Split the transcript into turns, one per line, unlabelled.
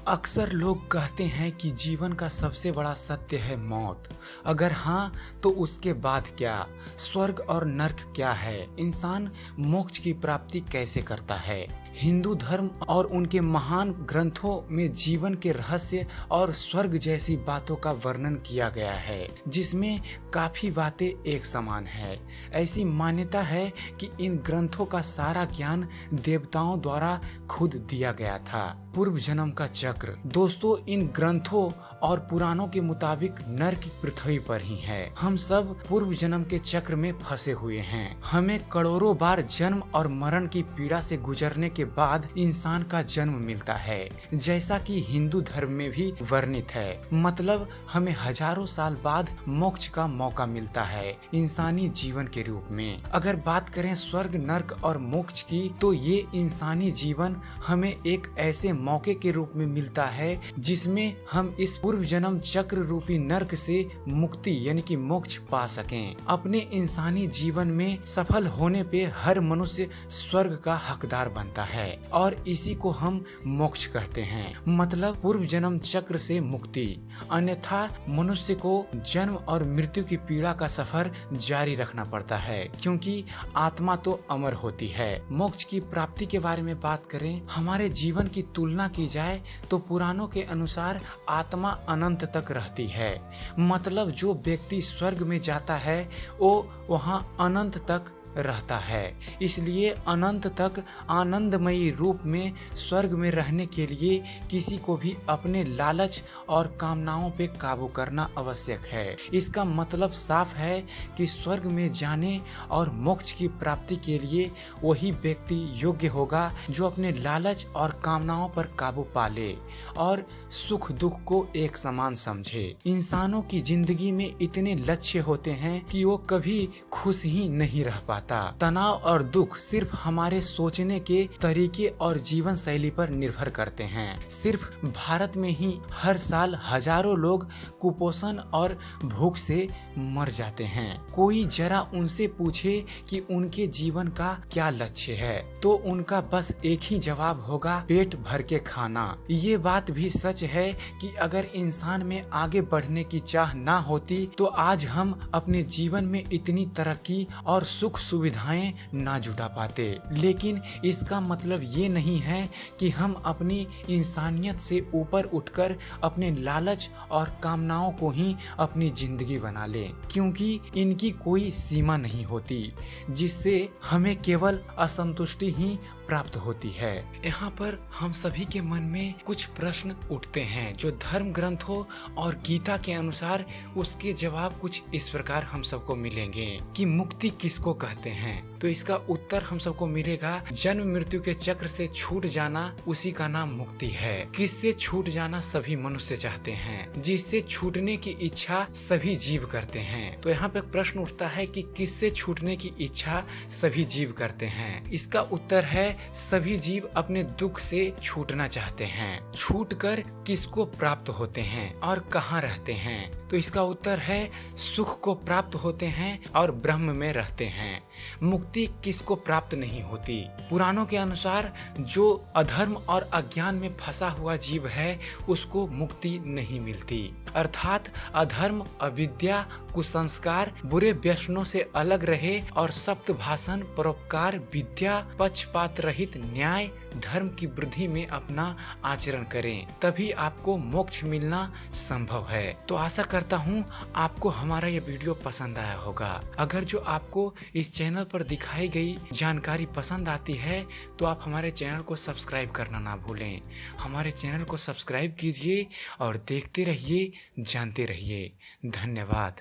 अक्सर लोग कहते हैं कि जीवन का सबसे बड़ा सत्य है मौत। अगर हाँ तो उसके बाद क्या? स्वर्ग और नर्क क्या है? इंसान मोक्ष की प्राप्ति कैसे करता है? हिंदू धर्म और उनके महान ग्रंथों में जीवन के रहस्य और स्वर्ग जैसी बातों का वर्णन किया गया है, जिसमें काफी बातें एक समान है। ऐसी मान्यता है कि इन ग्रंथों का सारा ज्ञान देवताओं द्वारा खुद दिया गया था। पूर्व जन्म का चक्र। दोस्तों, इन ग्रंथों और पुराणों के मुताबिक नर्क पृथ्वी पर ही है। हम सब पूर्व जन्म के चक्र में फंसे हुए हैं। हमें करोड़ों बार जन्म और मरण की पीड़ा से गुजरने के बाद इंसान का जन्म मिलता है, जैसा कि हिंदू धर्म में भी वर्णित है। मतलब हमें हजारों साल बाद मोक्ष का मौका मिलता है इंसानी जीवन के रूप में। अगर बात करें स्वर्ग, नर्क और मोक्ष की, तो ये इंसानी जीवन हमें एक ऐसे मौके के रूप में मिलता है जिसमें हम इस पूर्व जन्म चक्र रूपी नर्क से मुक्ति यानी कि मोक्ष पा सकें। अपने इंसानी जीवन में सफल होने पे हर मनुष्य स्वर्ग का हकदार बनता है और इसी को हम मोक्ष कहते हैं, मतलब पूर्व जन्म चक्र से मुक्ति। अन्यथा मनुष्य को जन्म और मृत्यु की पीड़ा का सफर जारी रखना पड़ता है, क्योंकि आत्मा तो अमर होती है। मोक्ष की प्राप्ति के बारे में बात करें, हमारे जीवन की तुलना की जाए तो पुराणों के अनुसार आत्मा अनंत तक रहती है। मतलब जो व्यक्ति स्वर्ग में जाता है वो वहाँ अनंत तक रहता है। इसलिए अनंत तक आनंदमयी रूप में स्वर्ग में रहने के लिए किसी को भी अपने लालच और कामनाओं पे काबू करना आवश्यक है। इसका मतलब साफ है कि स्वर्ग में जाने और मोक्ष की प्राप्ति के लिए वही व्यक्ति योग्य होगा जो अपने लालच और कामनाओं पर काबू पा ले और सुख दुख को एक समान समझे। इंसानों की जिंदगी में इतने लक्ष्य होते हैं कि वो कभी खुश ही नहीं रह पाता। तनाव और दुख सिर्फ हमारे सोचने के तरीके और जीवन शैली पर निर्भर करते हैं। सिर्फ भारत में ही हर साल हजारों लोग कुपोषण और भूख से मर जाते हैं। कोई जरा उनसे पूछे कि उनके जीवन का क्या लक्ष्य है तो उनका बस एक ही जवाब होगा, पेट भर के खाना। ये बात भी सच है कि अगर इंसान में आगे बढ़ने की चाह ना होती तो आज हम अपने जीवन में इतनी तरक्की और सुख सुविधाएं ना जुटा पाते। लेकिन इसका मतलब ये नहीं है कि हम अपनी इंसानियत से ऊपर उठकर अपने लालच और कामनाओं को ही अपनी जिंदगी बना लें, क्योंकि इनकी कोई सीमा नहीं होती जिससे हमें केवल असंतुष्टि ही प्राप्त होती है। यहाँ पर हम सभी के मन में कुछ प्रश्न उठते हैं जो धर्म ग्रंथों और गीता के अनुसार उसके जवाब कुछ इस प्रकार हम सबको मिलेंगे कि मुक्ति किसको कहते हैं। तो इसका उत्तर हम सबको मिलेगा, जन्म मृत्यु के चक्र से छूट जाना, उसी का नाम मुक्ति है। किससे छूट जाना सभी मनुष्य चाहते हैं, जिससे छूटने की इच्छा सभी जीव करते हैं। तो यहाँ पे प्रश्न उठता है कि किससे छूटने की इच्छा सभी जीव करते हैं। इसका उत्तर है, सभी जीव अपने दुख से छूटना चाहते हैं। छूटकर किसको प्राप्त होते हैं और कहाँ रहते हैं? तो इसका उत्तर है, सुख को प्राप्त होते हैं और ब्रह्म में रहते हैं। मुक्ति किसको प्राप्त नहीं होती? पुराणों के अनुसार जो अधर्म और अज्ञान में फंसा हुआ जीव है उसको मुक्ति नहीं मिलती। अर्थात अधर्म, अविद्या, कुसंस्कार, बुरे व्यसनों से अलग रहे और सप्त भाषण, परोपकार, विद्या, पक्षपात रहित न्याय, धर्म की वृद्धि में अपना आचरण करें, तभी आपको मोक्ष मिलना संभव है। तो आशा करता हूँ आपको हमारा ये वीडियो पसंद आया होगा। अगर जो आपको इस चैनल पर दिखाई गई जानकारी पसंद आती है तो आप हमारे चैनल को सब्सक्राइब करना ना भूलें। हमारे चैनल को सब्सक्राइब कीजिए और देखते रहिए, जानते रहिए। धन्यवाद।